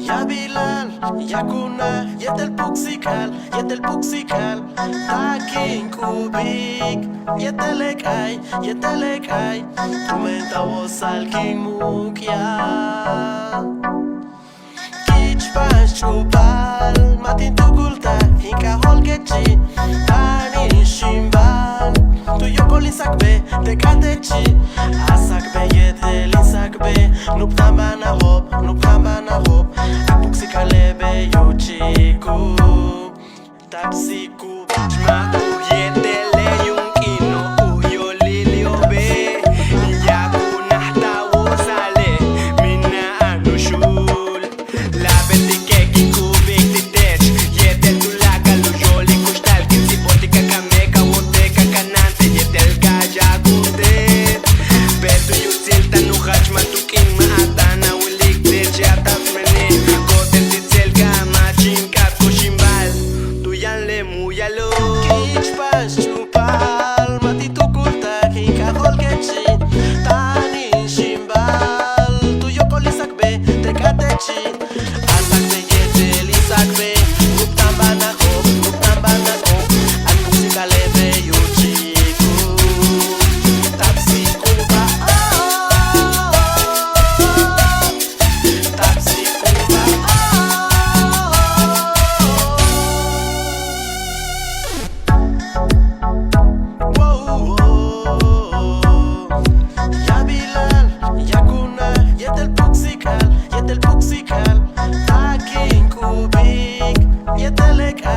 يا بلال يا كنا يد البوكسيكال يد البوكسيكال تاكين كوبيك يدلك اي كومنتا وصل كين موكيا كيتش باش chupal matin tu gulta hinka holgechi ani shimbal tu yo kolisak be te katechi asak be yedelin sak be nuptamana hop apuksikale be yuchiku tapsiku Ma uyetele yung kino uyo lilio be Yakuna tawo sale mina anushul Labet di kekin kubik di tech Yetel tulaka lujoli kustal Kinsi botika kameka woteka kanante Yetel kaja kunde Betu yutil tanu hachma tukin maatana Wilik de jataf mene Kotel titzel gama chimkat kushimbal Tuyan le muyalo Kitsch pas chupal matin tu gulta hinka holgechi tani shimbal tu yo kolisak be te katechi asak be yedelin sak be nuptamana hop apuksikale be yuchiku tapsiku ba tapsiku ba يا بلال يا كنا يد البوكسيكال تاكين كوبيك يدلك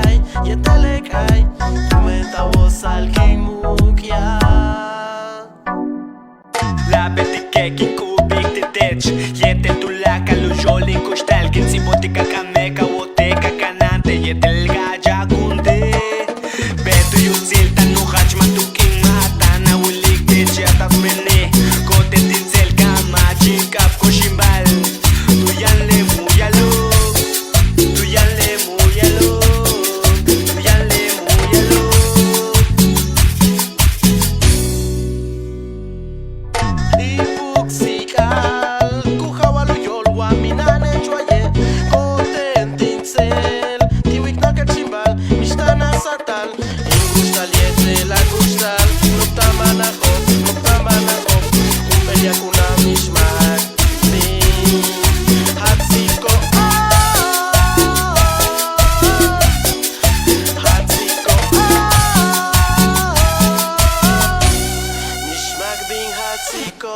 اي كومنتا وصل كين موكيا Labet di kekin kubik di tech Yetel tulaka lujoli kustal Kinsi botika kameka woteka kanante Yetel gaja kunde Betu yutil tanu hachma tukin maatana Wilik de jataf mene Kote tinzel kama chinkap kushimbal Tuyan le muyalo Tuyan le muyalo Tuyan le muyalo Ipuksikal kuhawalo yolwa minane chwaye koten tinsel tiwik nakat chimbal mishtana satal ingustal yetel agustal nuptamana hop kumbelia kuna mishmak min hatziko mishmak bin hatziko